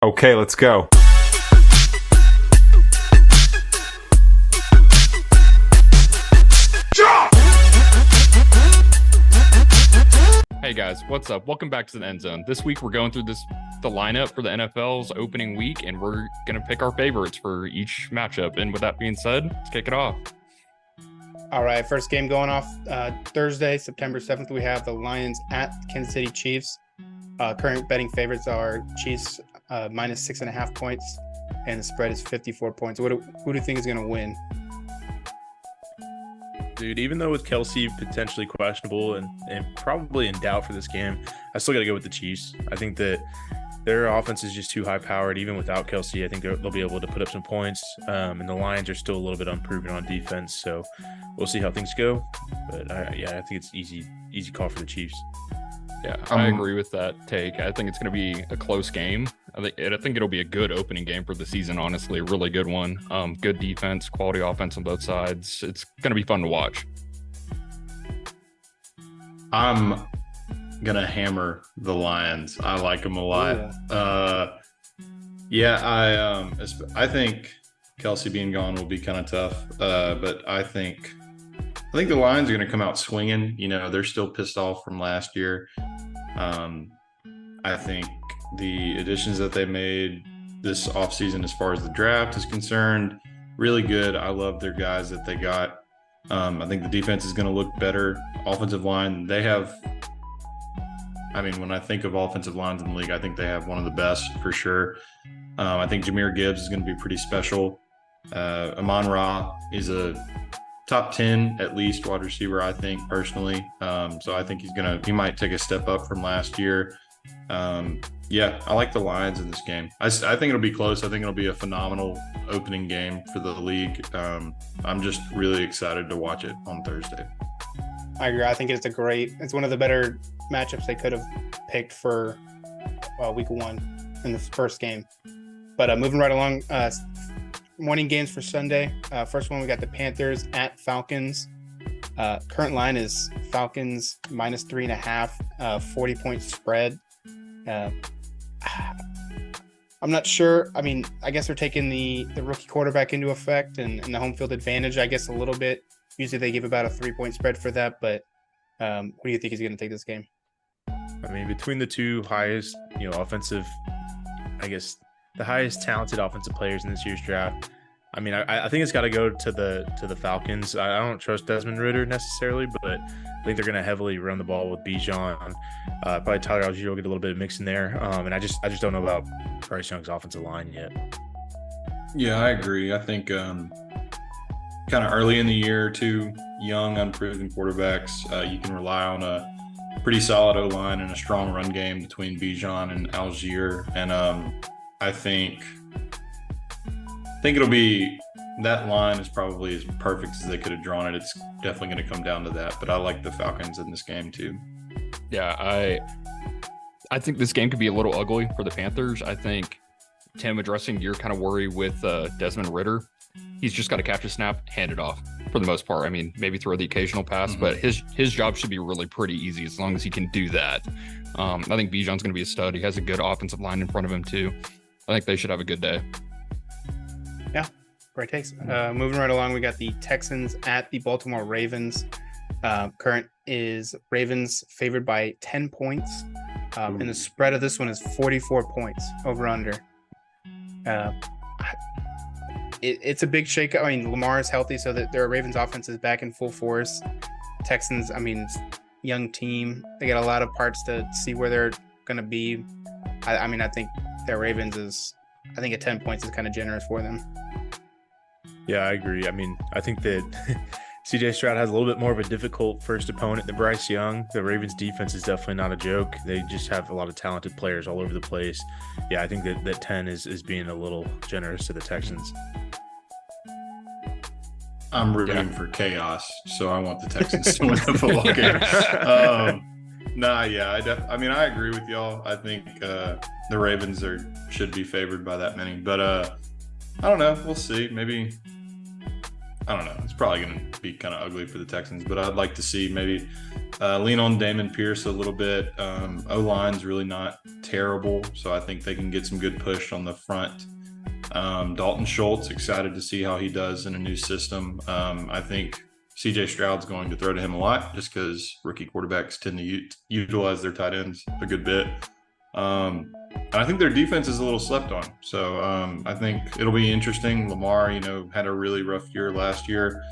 Okay, let's go. Hey guys, what's up? Welcome back to the Endzone. This week we're going through the lineup for the NFL's opening week, and we're going to pick our favorites for each matchup. And with that being said, let's kick it off. All right, first game going off Thursday, September 7th. We have the Lions at Kansas City Chiefs. Current betting favorites are Chiefs minus 6.5 points, and the spread is 54 points. Who do you think is going to win? Dude, even though with Kelsey potentially questionable and probably in doubt for this game, I still got to go with the Chiefs. I think that their offense is just too high-powered. Even without Kelsey, I think they'll be able to put up some points. And the Lions are still a little bit unproven on defense, so we'll see how things go. But I think it's easy call for the Chiefs. Yeah, I agree with that take. I think it's going to be a close game. I think it'll be a good opening game for the season, honestly. A really good one. Good defense, quality offense on both sides. It's going to be fun to watch. I'm going to hammer the Lions. I like them a lot. I think Kelsey being gone will be kind of tough. But I think the Lions are going to come out swinging. You know, they're still pissed off from last year. I think the additions that they made this offseason as far as the draft is concerned, really good. I love their guys that they got. I think the defense is going to look better. Offensive line, when I think of offensive lines in the league, I think they have one of the best for sure. I think Jahmyr Gibbs is going to be pretty special. Amon-Ra is a top 10 at least wide receiver, I think, personally. So I think he might take a step up from last year. I like the Lions in this game. I think it'll be close. I think it'll be a phenomenal opening game for the league. I'm just really excited to watch it on Thursday. I agree. I think it's one of the better matchups they could have picked for week one in the first game. But moving right along, morning games for Sunday. First one, we got the Panthers at Falcons. Current line is Falcons minus 3.5, 40-point spread. I'm not sure. I mean, I guess they're taking the rookie quarterback into effect and the home field advantage, I guess, a little bit. Usually they give about a 3-point spread for that, but who do you think is going to take this game? I mean, between the two highest, offensive, I guess the highest talented offensive players in this year's draft, I mean, I think it's got to go to the Falcons. I don't trust Desmond Ridder necessarily, but I think they're going to heavily run the ball with Bijan. Probably Tyler Algier will get a little bit of mix in there. And I just don't know about Bryce Young's offensive line yet. Yeah, I agree. I think kind of early in the year, two young, unproven quarterbacks, you can rely on a pretty solid O-line and a strong run game between Bijan and Algier. And I think it'll be that line is probably as perfect as they could have drawn it. It's definitely going to come down to that, but I like the Falcons in this game too. Yeah, I think this game could be a little ugly for the Panthers. I think, Tim, addressing your kind of worry with Desmond Ridder, he's just got to catch a snap, hand it off for the most part. I mean, maybe throw the occasional pass, but his job should be really pretty easy as long as he can do that. I think Bijan's going to be a stud. He has a good offensive line in front of him too. I think they should have a good day. Yeah, great takes. Moving right along, we got the Texans at the Baltimore Ravens. Current is Ravens favored by 10 points. And the spread of this one is 44 points over under. It's a big shakeup. I mean, Lamar is healthy, so that their Ravens offense is back in full force. Texans, I mean, young team. They got a lot of parts to see where they're going to be. I think their Ravens I think at 10 points is kind of generous for them. Yeah, I agree. I mean, I think that CJ Stroud has a little bit more of a difficult first opponent than Bryce Young. The Ravens defense is definitely not a joke. They just have a lot of talented players all over the place. Yeah, I think that 10 is being a little generous to the Texans. I'm rooting for chaos, so I want the Texans to win the football game. I agree with y'all. I think the Ravens should be favored by that many, but I don't know. We'll see. Maybe I don't know. It's probably going to be kind of ugly for the Texans, but I'd like to see maybe lean on Damon Pierce a little bit. O-line's really not terrible, so I think they can get some good push on the front. Dalton Schultz, excited to see how he does in a new system. I think CJ Stroud's going to throw to him a lot just because rookie quarterbacks tend to utilize their tight ends a good bit. And I think their defense is a little slept on. So I think it'll be interesting. Lamar, had a really rough year last year.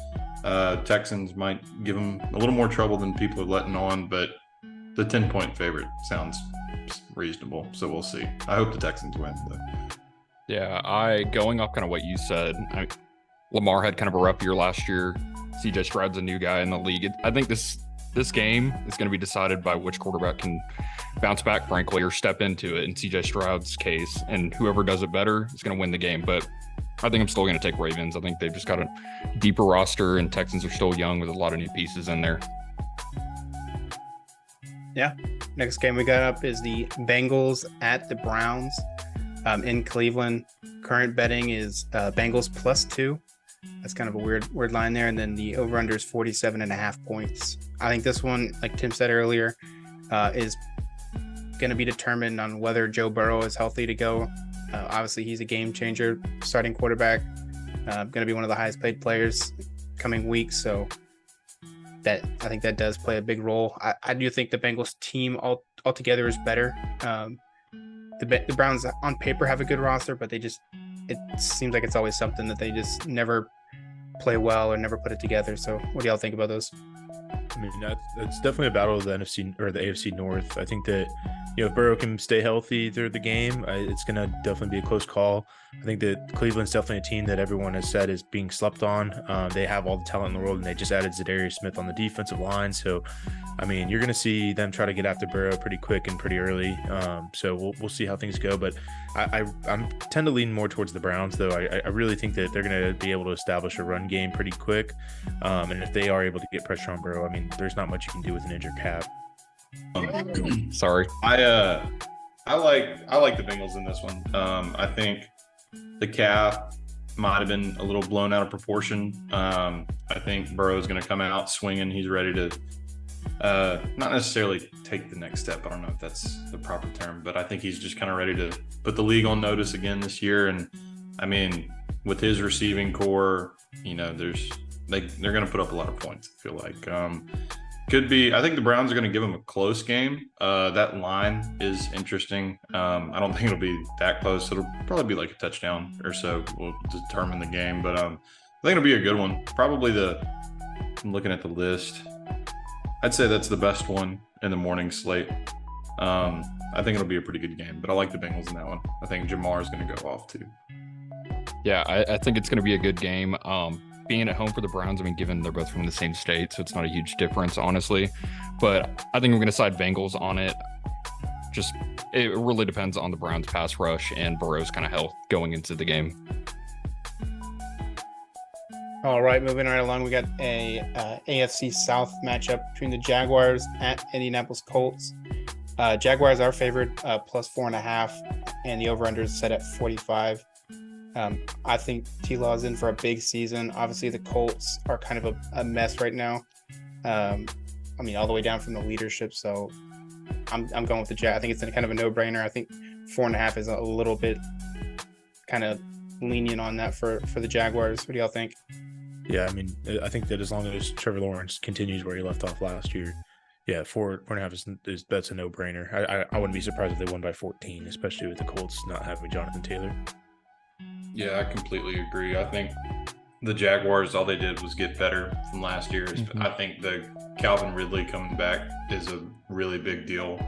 Texans might give him a little more trouble than people are letting on, but the 10-point favorite sounds reasonable. So we'll see. I hope the Texans win, though. Yeah, going off kind of what you said, Lamar had kind of a rough year last year. CJ Stroud's a new guy in the league. I think this game is going to be decided by which quarterback can bounce back, frankly, or step into it in CJ Stroud's case. And whoever does it better is going to win the game. But I think I'm still going to take Ravens. I think they've just got a deeper roster, and Texans are still young with a lot of new pieces in there. Yeah. Next game we got up is the Bengals at the Browns in Cleveland. Current betting is Bengals +2. That's kind of a weird line there. And then the over-under is 47.5 points. I think this one, like Tim said earlier, is going to be determined on whether Joe Burrow is healthy to go. Obviously, he's a game changer, starting quarterback, going to be one of the highest paid players coming weeks. So I think that does play a big role. I do think the Bengals team altogether is better. The Browns on paper have a good roster, but it seems like it's always something that they just never play well or never put it together. So what do y'all think about those? I mean, that's definitely a battle of the NFC or the AFC North. I think that, if Burrow can stay healthy through the game, it's going to definitely be a close call. I think that Cleveland's definitely a team that everyone has said is being slept on. They have all the talent in the world, and they just added Zadarius Smith on the defensive line. So, I mean, you're going to see them try to get after Burrow pretty quick and pretty early. So we'll see how things go. But I tend to lean more towards the Browns, though. I really think that they're going to be able to establish a run game pretty quick. And if they are able to get pressure on Burrow, I mean, there's not much you can do with an injured Cap. Sorry. I like the Bengals in this one. I think the calf might have been a little blown out of proportion. I think Burrow is going to come out swinging. He's ready to not necessarily take the next step. I don't know if that's the proper term, but I think he's just kind of ready to put the league on notice again this year. And I mean, with his receiving core, they're going to put up a lot of points, I feel like. Could be. I think the Browns are going to give them a close game. That line is interesting. I don't think it'll be that close. It'll probably be like a touchdown or so. Will determine the game. But I think it'll be a good one. Probably I'm looking at the list. I'd say that's the best one in the morning slate. I think it'll be a pretty good game. But I like the Bengals in that one. I think Jamar is going to go off too. Yeah, I think it's going to be a good game. Being at home for the Browns, I mean, given they're both from the same state, so it's not a huge difference, honestly. But I think I'm going to side Bengals on it. It really depends on the Browns' pass rush and Burrow's kind of health going into the game. All right, moving right along, we got a AFC South matchup between the Jaguars at Indianapolis Colts. Jaguars are favored +4.5, and the over-under is set at 45. I think T-Law is in for a big season. Obviously, the Colts are kind of a mess right now. I mean, all the way down from the leadership. So I'm going with the Jags. I think it's kind of a no-brainer. I think 4.5 is a little bit kind of lenient on that for the Jaguars. What do y'all think? Yeah, I mean, I think that as long as Trevor Lawrence continues where he left off last year, yeah, 4.5 that's a no-brainer. I wouldn't be surprised if they won by 14, especially with the Colts not having Jonathan Taylor. Yeah, I completely agree. I think the Jaguars, all they did was get better from last year. Mm-hmm. I think the Calvin Ridley coming back is a really big deal.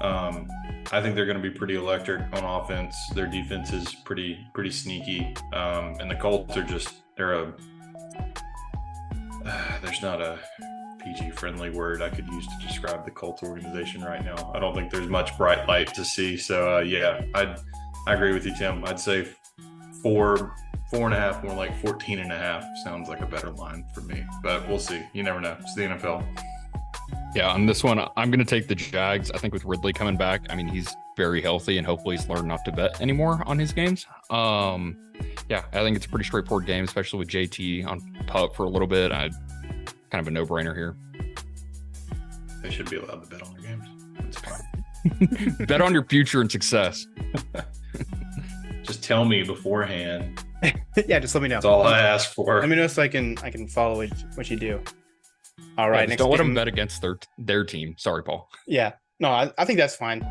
I think they're going to be pretty electric on offense. Their defense is pretty sneaky. And the Colts are there's not a PG-friendly word I could use to describe the Colts organization right now. I don't think there's much bright light to see. So, I agree with you, Tim. I'd say 4.5, more like 14.5 sounds like a better line for me, but we'll see. You never know. It's the NFL. Yeah, on this one, I'm going to take the Jags. I think with Ridley coming back, I mean, he's very healthy, and hopefully he's learned not to bet anymore on his games. Yeah, I think it's a pretty straightforward game, especially with JT on pup for a little bit. Kind of a no-brainer here. They should be allowed to bet on their games. It's fine. Bet on your future and success. Just tell me beforehand. Yeah, just let me know. That's all I ask for. Let me know so I can follow what you do. All right, next don't let game. them bet against their team. Sorry, Paul. Yeah, no, I think that's fine.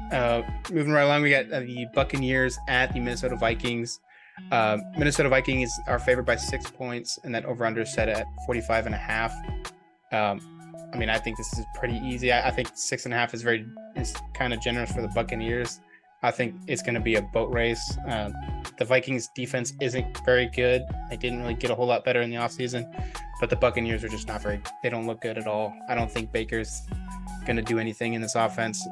Moving right along, we got the Buccaneers at the Minnesota Vikings. Minnesota Vikings are favored by 6 points, and that over-under is set at 45.5. I mean, I think this is pretty easy. I think 6.5 is kind of generous for the Buccaneers. I think it's going to be a boat race. The Vikings defense isn't very good. They didn't really get a whole lot better in the offseason, but the Buccaneers are just they don't look good at all. I don't think Baker's going to do anything in this offense.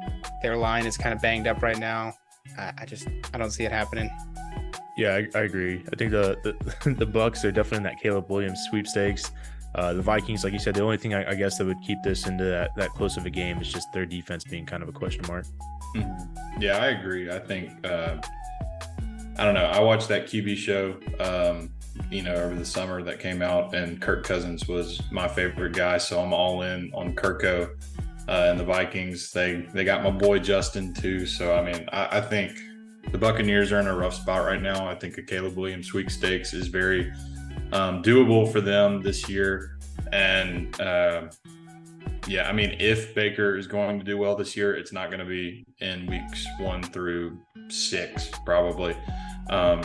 Their line is kind of banged up right now. I don't see it happening. Yeah, I agree. I think the Bucks are definitely in that Caleb Williams sweepstakes. The Vikings, like you said, the only thing I guess that would keep this into that close of a game is just their defense being kind of a question mark. Mm-hmm. Yeah, I agree. I think I don't know. I watched that QB show, over the summer that came out, and Kirk Cousins was my favorite guy. So I'm all in on Kirko and the Vikings. They got my boy Justin too. So I mean, I think the Buccaneers are in a rough spot right now. I think a Caleb Williams sweepstakes is very doable for them this year. And yeah, I mean, if Baker is going to do well this year, it's not going to be in weeks 1 through 6, probably.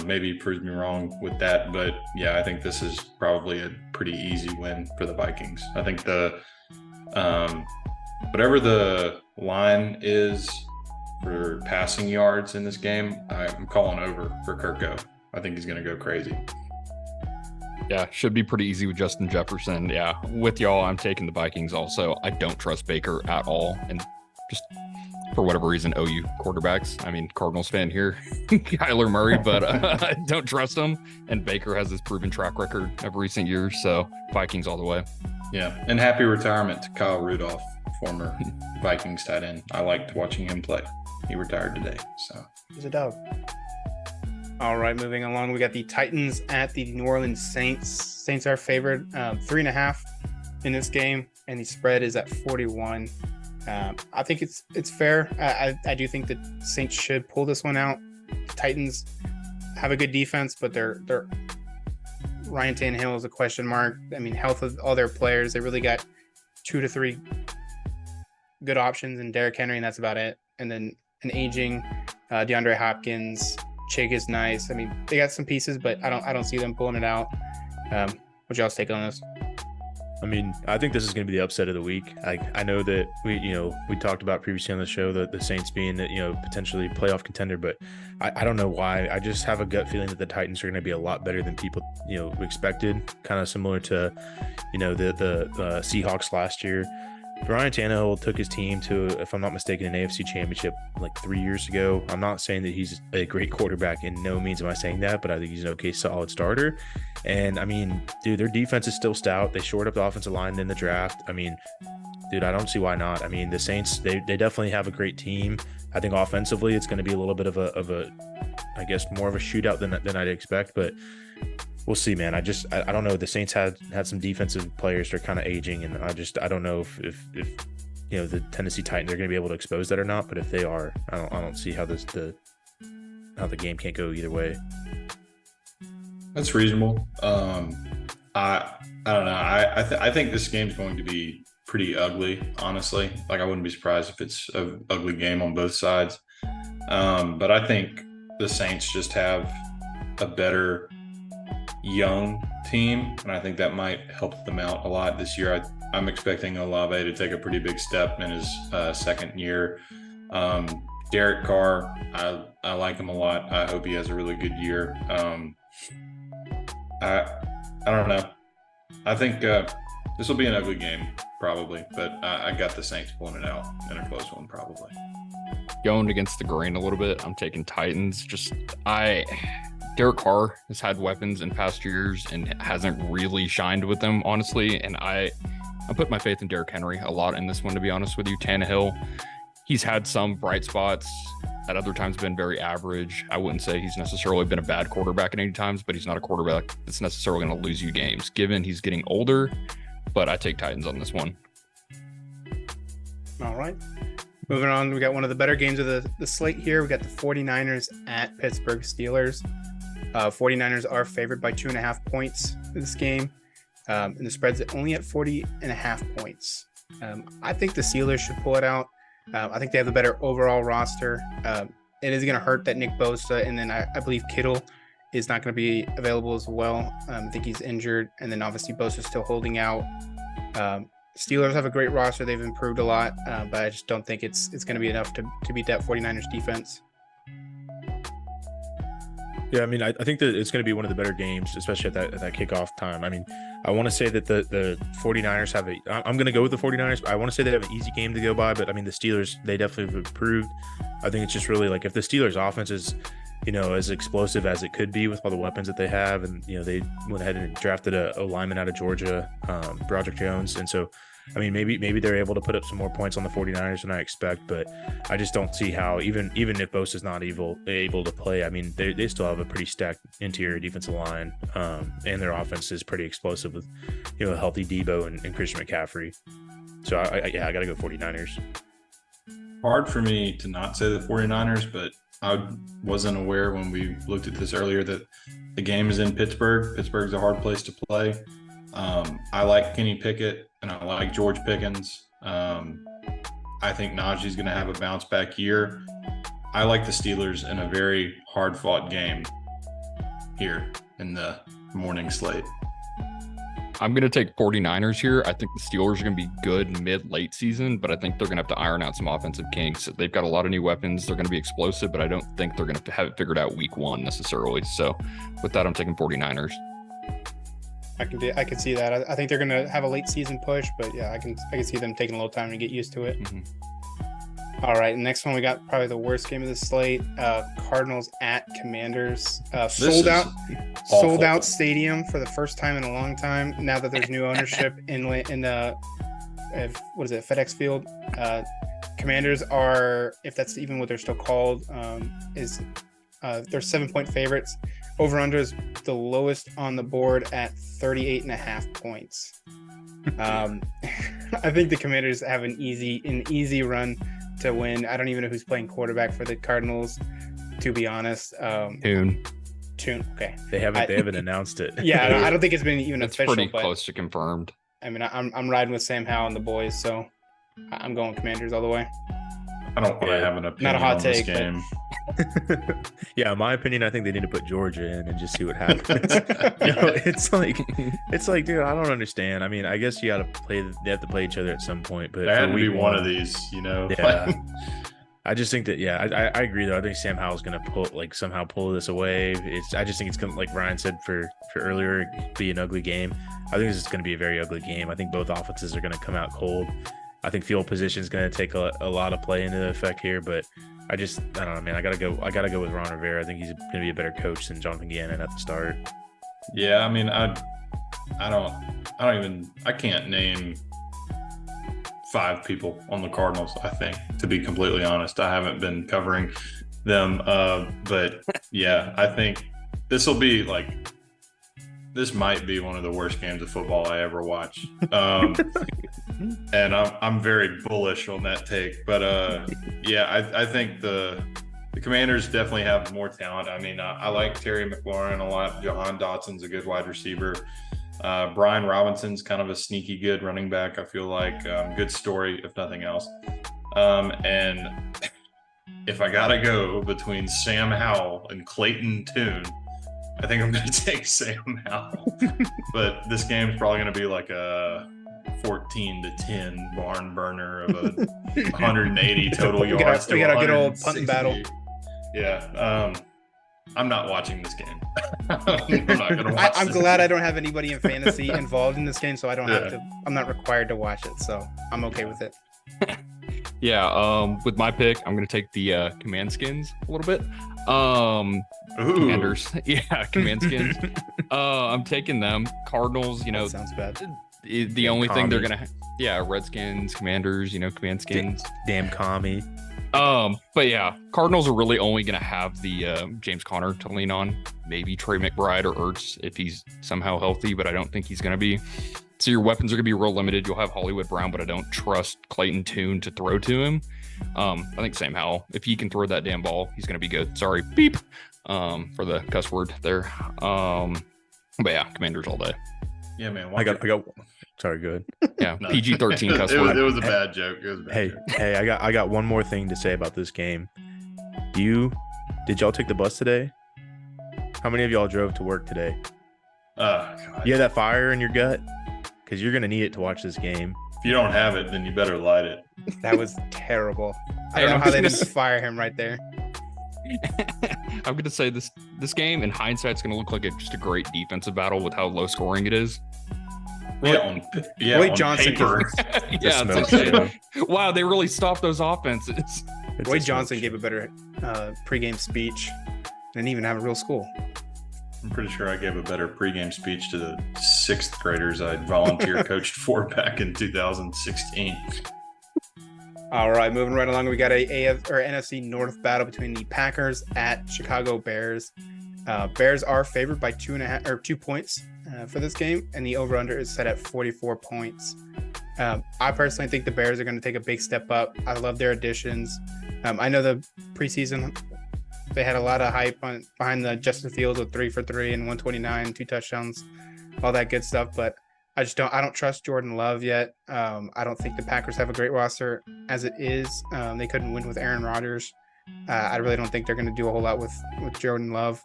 Maybe he proves me wrong with that, but yeah, I think this is probably a pretty easy win for the Vikings. I think whatever the line is for passing yards in this game, I'm calling over for Kirko. I think he's going to go crazy. Yeah, should be pretty easy with Justin Jefferson. Yeah, with y'all, I'm taking the Vikings also. I don't trust Baker at all. And just for whatever reason, OU quarterbacks. I mean, Cardinals fan here, Kyler Murray, but I don't trust him. And Baker has this proven track record of recent years. So Vikings all the way. Yeah, and happy retirement to Kyle Rudolph, former Vikings tight end. I liked watching him play. He retired today, so. He's a dog. All right, moving along, we got the Titans at the New Orleans Saints. Saints are favored 3.5 in this game, and the spread is at 41. I think it's fair. I do think the Saints should pull this one out. The Titans have a good defense, but they're Ryan Tannehill is a question mark. I mean, health of all their players, they really got 2 to 3 good options in Derrick Henry, and that's about it. And then an aging DeAndre Hopkins. Chig is nice. I mean, they got some pieces, but I don't see them pulling it out. What's y'all's take on this? I mean, I think this is going to be the upset of the week. I know that we talked about previously on the show the Saints being that potentially playoff contender, but I don't know why. I just have a gut feeling that the Titans are going to be a lot better than people expected. Kind of similar to the Seahawks last year. Ryan Tannehill took his team to, if I'm not mistaken, an AFC championship like 3 years ago. I'm not saying that he's a great quarterback. In no means am I saying that, but I think he's an okay, solid starter. And I mean, dude, their defense is still stout. They shored up the offensive line in the draft. I mean, dude, I don't see why not. I mean, the Saints, they definitely have a great team. I think offensively, it's going to be a little bit of a, I guess, more of a shootout than I'd expect, but we'll see, man. I don't know. The Saints had some defensive players that are kind of aging, and I don't know if the Tennessee Titans are going to be able to expose that or not. But if they are, I don't see how the game can't go either way. That's reasonable. I don't know. I think this game's going to be pretty ugly, honestly. Like, I wouldn't be surprised if it's an ugly game on both sides. But I think the Saints just have a better young team, and I think that might help them out a lot this year. I'm expecting Olave to take a pretty big step in his second year. Derek Carr, I like him a lot. I hope he has a really good year. I don't know. I think this will be an ugly game probably, but I got the Saints pulling it out in a close one probably. Going against the grain a little bit, I'm taking Titans. Derek Carr has had weapons in past years and hasn't really shined with them, honestly. And I put my faith in Derrick Henry a lot in this one, to be honest with you. Tannehill, he's had some bright spots at other times been very average. I wouldn't say he's necessarily been a bad quarterback at any times, but he's not a quarterback that's necessarily going to lose you games, given he's getting older. But I take Titans on this one. All right. Moving on, we got one of the better games of the slate here. We got the 49ers at Pittsburgh Steelers. 49ers are favored by 2.5 points in this game. And the spread's only at 40.5 points. I think the Steelers should pull it out. I think they have the better overall roster. It is going to hurt that Nick Bosa, and then I believe Kittle is not going to be available as well. I think he's injured, and then obviously Bosa's still holding out. Steelers have a great roster. They've improved a lot, but I just don't think it's going to be enough to beat that 49ers defense. Yeah, I mean, I think that it's going to be one of the better games, especially at that kickoff time. I mean, I want to say that the 49ers have I'm going to go with the 49ers. I want to say they have an easy game to go by, but I mean, the Steelers, they definitely have improved. I think it's just really like if the Steelers offense is, as explosive as it could be with all the weapons that they have, and, they went ahead and drafted a lineman out of Georgia, Broderick Jones. And so, I mean, maybe they're able to put up some more points on the 49ers than I expect, but I just don't see how, even if Bosa's not able to play, I mean, they still have a pretty stacked interior defensive line, and their offense is pretty explosive with, a healthy Debo and Christian McCaffrey. So, I got to go 49ers. Hard for me to not say the 49ers, but I wasn't aware when we looked at this earlier that the game is in Pittsburgh. Pittsburgh's a hard place to play. I like Kenny Pickett and I like George Pickens. I think Najee's going to have a bounce back year. I like the Steelers in a very hard fought game here in the morning slate. I'm going to take 49ers here. I think the Steelers are going to be good mid-late season, but I think they're going to have to iron out some offensive kinks. They've got a lot of new weapons. They're going to be explosive, but I don't think they're going to have it figured out week one necessarily. So with that, I'm taking 49ers. I can see that. I think they're going to have a late season push, but yeah, I can see them taking a little time to get used to it. Mm-hmm. All right, next one we got probably the worst game of the slate. Cardinals at Commanders. Sold out stadium for the first time in a long time. Now that there's new ownership in FedEx Field. Commanders are, if that's even what they're still called, they're 7-point favorites. Over under is the lowest on the board at 38.5 points. I think the Commanders have an easy run to win. I don't even know who's playing quarterback for the Cardinals, to be honest. Tune. Okay. They haven't announced it. Yeah, I don't think it's been even It's official. pretty close to confirmed. I mean, I'm riding with Sam Howell and the boys, so I'm going Commanders all the way. I don't want to have an opinion Not a hot on take, this game. Yeah, in my opinion, I think they need to put Georgia in and just see what happens. It's like, dude, I don't understand. I mean, I guess they have to play each other at some point, but There had to be one of these, Yeah. I just think that, I agree though. I think Sam Howell's going to somehow pull this away. I just think it's going to, like Ryan said for earlier, be an ugly game. I think this is going to be a very ugly game. I think both offenses are going to come out cold. I think field position is going to take a lot of play into effect here, but I don't know, man. I gotta go with Ron Rivera. I think he's going to be a better coach than Jonathan Gannon at the start. Yeah, I mean, I can't name 5 people on the Cardinals, I think, to be completely honest. I haven't been covering them, but yeah, I think this might be one of the worst games of football I ever watched. And I'm very bullish on that take. But I think the Commanders definitely have more talent. I mean, I like Terry McLaurin a lot. Jahan Dotson's a good wide receiver. Brian Robinson's kind of a sneaky good running back, I feel like. Good story, if nothing else. And if I got to go between Sam Howell and Clayton Tune, I think I'm going to take Sam Howell. But this game's probably going to be like a 14-10 barn burner of a 180 total yards. We got a good old punt battle. Yeah. I'm not watching this game. I'm glad I don't have anybody in fantasy involved in this game, so I don't have to. I'm not required to watch it, so I'm okay with it. Yeah, with my pick, I'm going to take the Command Skins a little bit. Commanders. Yeah, Command Skins. I'm taking them. Cardinals, that sounds bad. The only thing they're going to Redskins, Commanders, Command Skins. Damn commie. But yeah, Cardinals are really only going to have the James Conner to lean on. Maybe Trey McBride or Ertz if he's somehow healthy, but I don't think he's going to be. So your weapons are going to be real limited. You'll have Hollywood Brown, but I don't trust Clayton Tune to throw to him. I think Sam Howell, if he can throw that damn ball, he's going to be good. Sorry, beep, for the cuss word there. But yeah, Commanders all day. Yeah, man. I got. Sorry, good. Yeah, No. PG-13 cuss It word. was a bad joke. It was a bad joke. Hey, I got one more thing to say about this game. Did y'all take the bus today? How many of y'all drove to work today? God. You have that fire in your gut? Because you're gonna need it to watch this game. If you don't have it, then you better light it. That was terrible. I don't know how they didn't fire him right there. I'm going to say this game, in hindsight, it's going to look like just a great defensive battle with how low scoring it is. Wade Wade Johnson paper. Yeah, smoke it's like, show. wow, they really stopped those offenses. It's Wade a Johnson smoke gave a better pregame speech. Didn't even have a real school. I'm pretty sure I gave a better pregame speech to the 6th graders I volunteer coached for back in 2016. All right, moving right along, we got a NFC North battle between the Packers at Chicago Bears. Bears are favored by 2 points for this game, and the over/under is set at 44 points. I personally think the Bears are going to take a big step up. I love their additions. I know the preseason they had a lot of hype behind the Justin Fields with 3 for 3 and 129, 2 touchdowns, all that good stuff, but I don't trust Jordan Love yet. I don't think the Packers have a great roster as it is. They couldn't win with Aaron Rodgers. I really don't think they're going to do a whole lot with Jordan Love.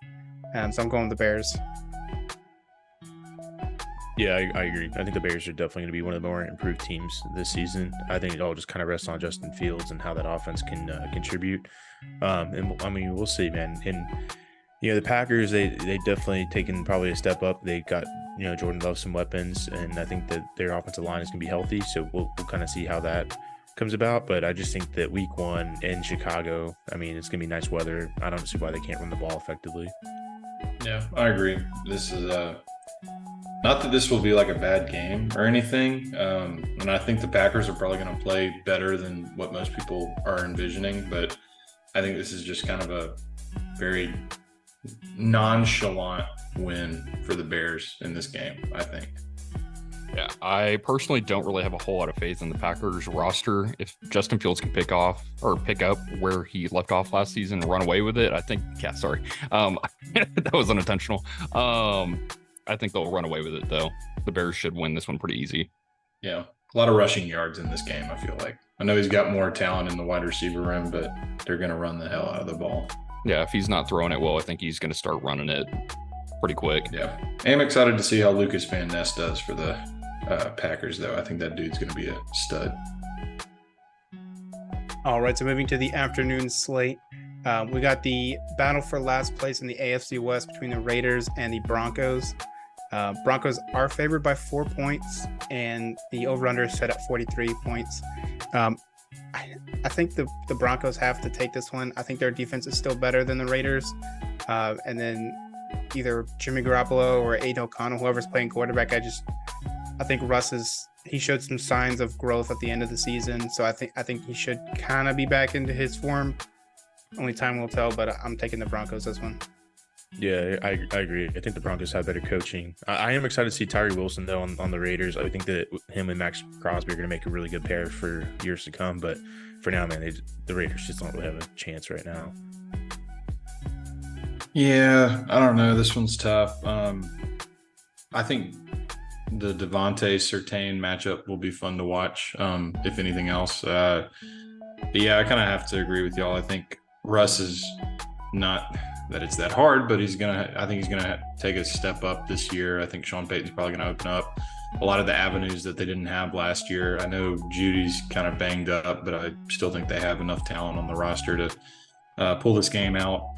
So I'm going with the Bears. Yeah, I agree. I think the Bears are definitely going to be one of the more improved teams this season. I think it all just kind of rests on Justin Fields and how that offense can contribute. And I mean, we'll see, man. And the Packers, they definitely taken probably a step up. They got Jordan Love some weapons, and I think that their offensive line is going to be healthy. So we'll kind of see how that comes about. But I just think that week 1 in Chicago, I mean, it's going to be nice weather. I don't see why they can't run the ball effectively. Yeah, I agree. This is not that this will be like a bad game or anything. And I think the Packers are probably going to play better than what most people are envisioning. But I think this is just kind of a very nonchalant win for the Bears in this game, I think. Yeah, I personally don't really have a whole lot of faith in the Packers roster. If Justin Fields can pick up where he left off last season and run away with it, I think, that was unintentional. I think they'll run away with it, though. The Bears should win this one pretty easy. Yeah, a lot of rushing yards in this game, I feel like. I know he's got more talent in the wide receiver room, but they're going to run the hell out of the ball. Yeah, if he's not throwing it well, I think he's going to start running it pretty quick. Yeah. I'm excited to see how Lucas Van Ness does for the Packers, though. I think that dude's going to be a stud. All right, so moving to the afternoon slate, we got the battle for last place in the AFC West between the Raiders and the Broncos. Broncos are favored by 4 points, and the over/under is set at 43 points. I think the Broncos have to take this one. I think their defense is still better than the Raiders. And then either Jimmy Garoppolo or Aiden O'Connell, whoever's playing quarterback, I think Russ he showed some signs of growth at the end of the season. So I think he should kind of be back into his form. Only time will tell, but I'm taking the Broncos this one. Yeah, I agree. I think the Broncos have better coaching. I am excited to see Tyree Wilson, though, on the Raiders. I think that him and Max Crosby are going to make a really good pair for years to come. But for now, man, the Raiders just don't really have a chance right now. Yeah, I don't know. This one's tough. I think the Devontae Surtain matchup will be fun to watch, if anything else. Yeah, I kind of have to agree with y'all. I think Russ is not that it's that hard, but I think he's gonna take a step up this year. I think Sean Payton's probably gonna open up a lot of the avenues that they didn't have last year. I know Judy's kind of banged up, but I still think they have enough talent on the roster to pull this game out.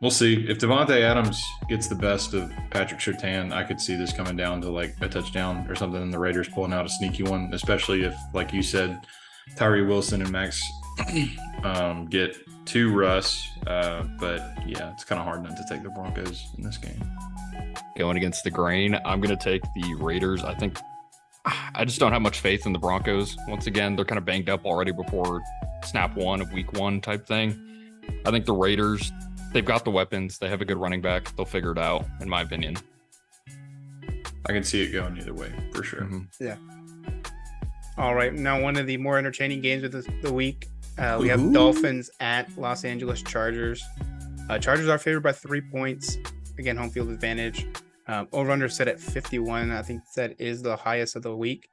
We'll see. If Devontae Adams gets the best of Patrick Surtain, I could see this coming down to like a touchdown or something, and the Raiders pulling out a sneaky one, especially if, like you said, Tyree Wilson and Max get to Russ. But yeah, it's kind of hard not to take the Broncos in this game. Going against the grain, I'm going to take the Raiders. I just don't have much faith in the Broncos. Once again, they're kind of banged up already before snap one of week one type thing. I think the Raiders, they've got the weapons. They have a good running back. They'll figure it out, in my opinion. I can see it going either way for sure. Mm-hmm. Yeah. All right. Now, one of the more entertaining games of the week, we have Dolphins at Los Angeles Chargers. Chargers are favored by 3 points. Again, home field advantage. Over-under set at 51. I think that is the highest of the week.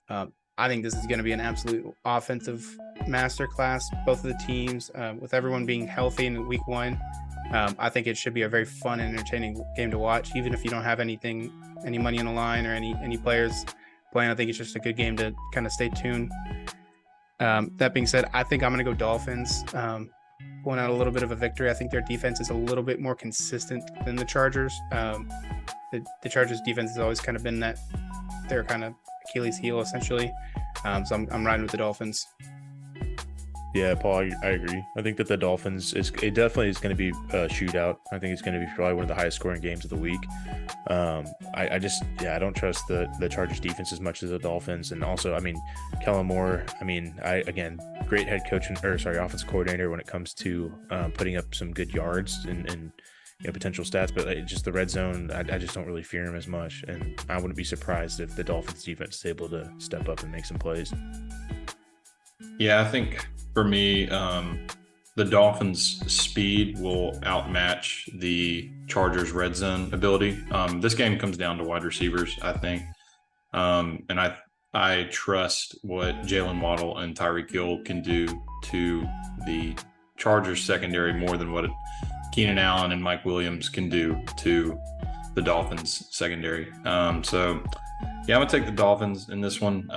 I think this is going to be an absolute offensive masterclass. Both of the teams, with everyone being healthy in week one, I think it should be a very fun and entertaining game to watch. Even if you don't have any money on the line or any players playing, I think it's just a good game to kind of stay tuned. That being said, I think I'm going to go Dolphins. Pulling out a little bit of a victory. I think their defense is a little bit more consistent than the Chargers. The Chargers defense has always kind of been their kind of Achilles heel, essentially. So I'm riding with the Dolphins. Yeah, Paul, I agree. I think that the Dolphins it definitely is going to be a shootout. I think it's going to be probably one of the highest scoring games of the week. I don't trust the Chargers defense as much as the Dolphins. And also, I mean, Kellen Moore, great head coach offensive coordinator when it comes to putting up some good yards and potential stats, but just the red zone, I just don't really fear him as much. And I wouldn't be surprised if the Dolphins defense is able to step up and make some plays. Yeah, I think for me, the Dolphins' speed will outmatch the Chargers' red zone ability. This game comes down to wide receivers, I think. And I trust what Jalen Waddle and Tyreek Hill can do to the Chargers secondary more than what Keenan Allen and Mike Williams can do to the Dolphins secondary. I'm gonna take the Dolphins in this one.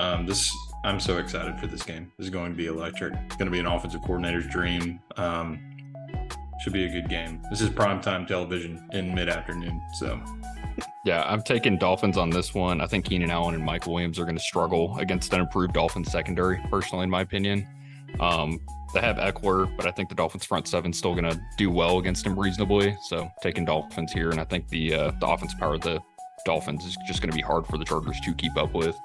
I'm so excited for this game. This is going to be electric. It's going to be an offensive coordinator's dream. Should be a good game. This is primetime television in mid-afternoon. So, yeah, I'm taking Dolphins on this one. I think Keenan Allen and Mike Williams are going to struggle against an improved Dolphins secondary, personally, in my opinion. They have Eckler, but I think the Dolphins front seven is still going to do well against him reasonably. So taking Dolphins here, and I think the offensive power of the Dolphins is just going to be hard for the Chargers to keep up with.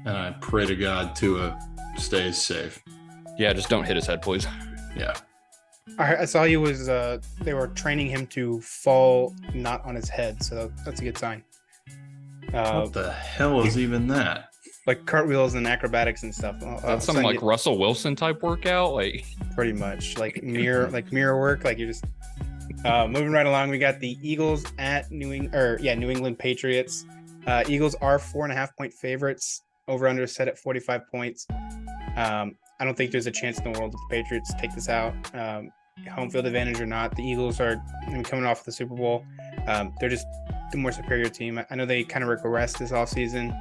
And I pray to God Tua stays safe. Yeah, just don't hit his head, please. Yeah. I saw he was they were training him to fall not on his head, so that's a good sign. What the hell is even that? Like cartwheels and acrobatics and stuff. That's some like Russell Wilson type workout, like pretty much like mirror work. Like you're just moving right along. We got the Eagles at New England Patriots. Eagles are 4.5 point favorites. Over under set at 45 points. I don't think there's a chance in the world that the Patriots take this out. Home field advantage or not, the Eagles are coming off the Super Bowl. They're just the more superior team. I know they kind of regressed this offseason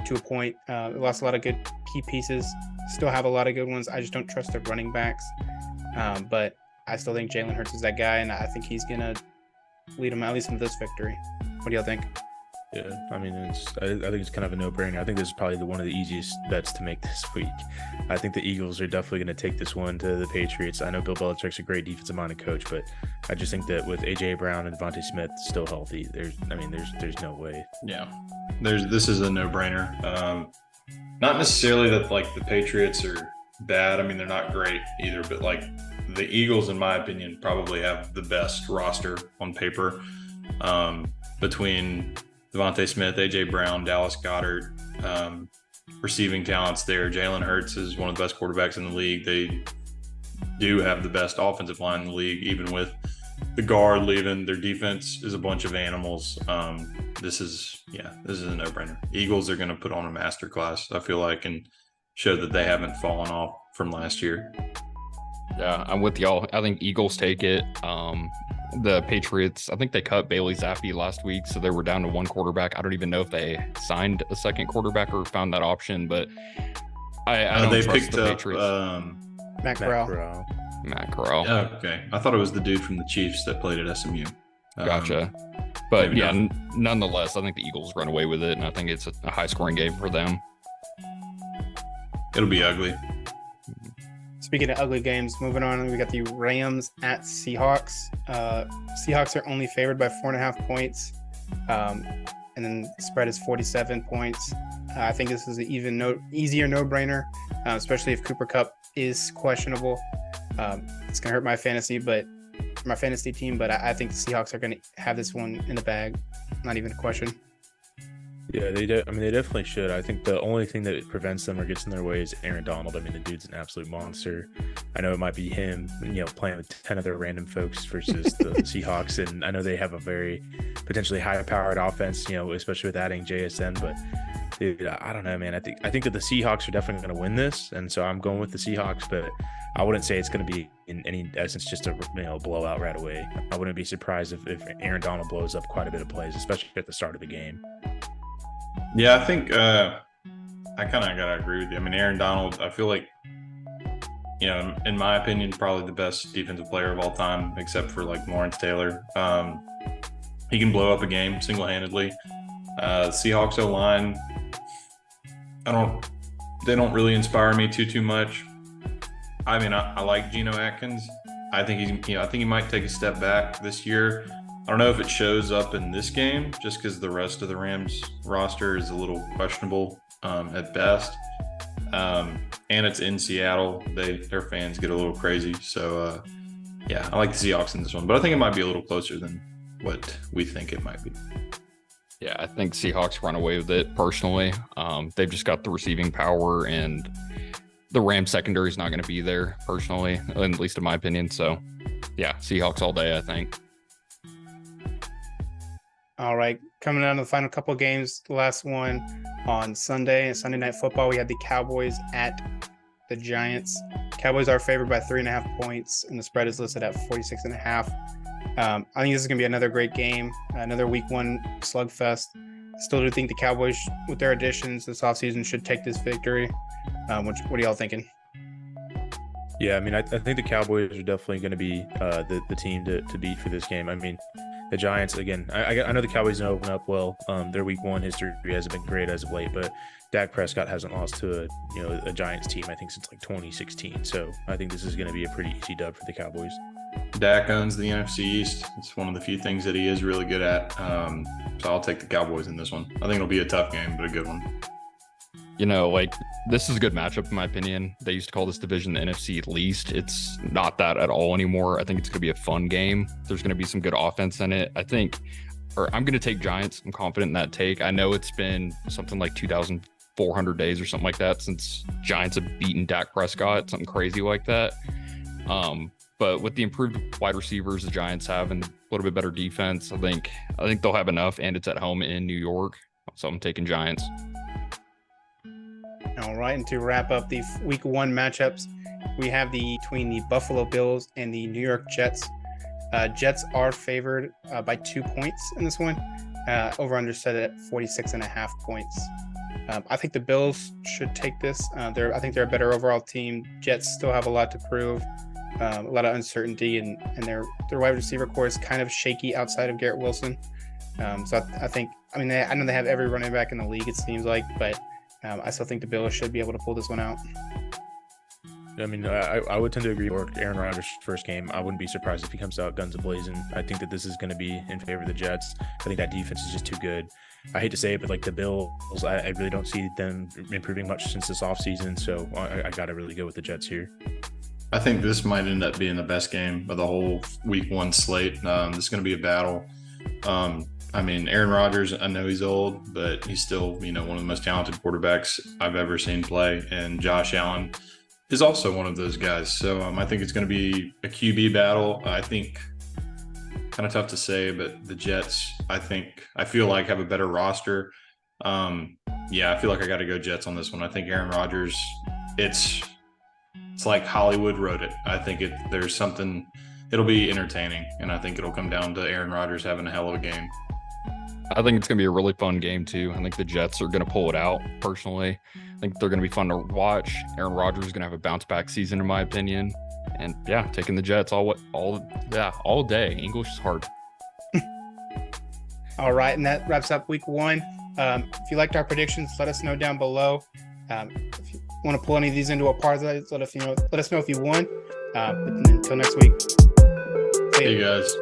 to a point. They lost a lot of good key pieces. Still have a lot of good ones. I just don't trust their running backs. But I still think Jalen Hurts is that guy, and I think he's going to lead them at least into this victory. What do y'all think? Yeah, I mean, I think it's kind of a no-brainer. I think this is probably one of the easiest bets to make this week. I think the Eagles are definitely going to take this one to the Patriots. I know Bill Belichick's a great defensive-minded coach, but I just think that with A.J. Brown and Devontae Smith still healthy, there's no way. Yeah, this is a no-brainer. Not necessarily that like the Patriots are bad. I mean, they're not great either, but like the Eagles, in my opinion, probably have the best roster on paper between Devontae Smith, A.J. Brown, Dallas Goedert, receiving talents there. Jalen Hurts is one of the best quarterbacks in the league. They do have the best offensive line in the league, even with the guard leaving. Their defense is a bunch of animals. This is a no-brainer. Eagles are going to put on a masterclass, I feel like, and show that they haven't fallen off from last year. Yeah, I'm with y'all. I think Eagles take it. The Patriots, I think they cut Bailey Zappi last week, so they were down to one quarterback. I don't even know if they signed a second quarterback or found that option, but I don't they trust picked the up Patriots. Matt Corral. Oh, okay. I thought it was the dude from the Chiefs that played at SMU. Gotcha. But yeah, not. nonetheless, I think the Eagles run away with it, and I think it's a high-scoring game for them. It'll be ugly. Speaking of ugly games, moving on, we got the Rams at Seahawks. Seahawks are only favored by 4.5 points, and then the spread is 47 points. I think this is an easier no-brainer, especially if Cooper Kupp is questionable. It's going to hurt my fantasy team, but I think the Seahawks are going to have this one in the bag. Not even a question. Yeah, they definitely should. I think the only thing that prevents them or gets in their way is Aaron Donald. I mean, the dude's an absolute monster. I know it might be him, playing with 10 other random folks versus the Seahawks, and I know they have a very potentially high-powered offense, especially with adding JSN. But dude, I don't know, man. I think that the Seahawks are definitely going to win this, and so I'm going with the Seahawks. But I wouldn't say it's going to be in any essence just a blowout right away. I wouldn't be surprised if Aaron Donald blows up quite a bit of plays, especially at the start of the game. Yeah, I think I kind of gotta agree with you. I mean, Aaron Donald, I feel like, in my opinion, probably the best defensive player of all time, except for like Lawrence Taylor. He can blow up a game single-handedly. Seahawks O-line, they don't really inspire me too much. I mean, I like Geno Atkins. I think he might take a step back this year. I don't know if it shows up in this game just because the rest of the Rams roster is a little questionable at best. And it's in Seattle. Their fans get a little crazy. So, I like the Seahawks in this one. But I think it might be a little closer than what we think it might be. Yeah, I think Seahawks run away with it personally. They've just got the receiving power, and the Rams secondary is not going to be there personally, at least in my opinion. So, yeah, Seahawks all day, I think. All right, coming down to the final couple of games. The last one on Sunday Night Football, we had the Cowboys at the Giants. Cowboys are favored by 3.5 points, and the spread is listed at 46.5. I think this is going to be another great game, another Week 1 slugfest. Still do think the Cowboys, with their additions this offseason, should take this victory. What are y'all thinking? Yeah, I mean, I think the Cowboys are definitely going to be the team to beat for this game. I mean, the Giants, again, I know the Cowboys didn't open up well. Their Week 1 history hasn't been great as of late, but Dak Prescott hasn't lost to a Giants team, I think, since like 2016. So I think this is going to be a pretty easy dub for the Cowboys. Dak owns the NFC East. It's one of the few things that he is really good at. So I'll take the Cowboys in this one. I think it'll be a tough game, but a good one. This is a good matchup in my opinion. They used to call this division the NFC least. It's not that at all anymore. I think it's going to be a fun game. There's going to be some good offense in it. I'm going to take Giants. I'm confident in that take. I know it's been something like 2,400 days or something like that since Giants have beaten Dak Prescott, something crazy like that. But with the improved wide receivers the Giants have and a little bit better defense, I think they'll have enough, and it's at home in New York. So I'm taking Giants. All right, and to wrap up the Week 1 matchups, we have between the Buffalo Bills and the New York Jets. Jets are favored by 2 points in this one. Over-under set at 46.5 points. I think the Bills should take this. I think they're a better overall team. Jets still have a lot to prove, a lot of uncertainty, and their wide receiver core is kind of shaky outside of Garrett Wilson. So I know they have every running back in the league, it seems like, but I still think the Bills should be able to pull this one out. I mean, I would tend to agree with Aaron Rodgers' first game. I wouldn't be surprised if he comes out guns a-blazing. I think that this is going to be in favor of the Jets. I think that defense is just too good. I hate to say it, but like the Bills, I really don't see them improving much since this offseason. So I got to really go with the Jets here. I think this might end up being the best game of the whole Week 1 slate. This is going to be a battle. Aaron Rodgers, I know he's old, but he's still, one of the most talented quarterbacks I've ever seen play. And Josh Allen is also one of those guys. So I think it's going to be a QB battle. I think kind of tough to say, but the Jets, I feel like have a better roster. I feel like I got to go Jets on this one. I think Aaron Rodgers, it's like Hollywood wrote it. I think there's something, it'll be entertaining. And I think it'll come down to Aaron Rodgers having a hell of a game. I think it's going to be a really fun game, too. I think the Jets are going to pull it out, personally. I think they're going to be fun to watch. Aaron Rodgers is going to have a bounce-back season, in my opinion. And, taking the Jets all day. English is hard. All right, and that wraps up Week 1. If you liked our predictions, let us know down below. If you want to pull any of these into a parlay, let us know if you won. But until next week. See you guys.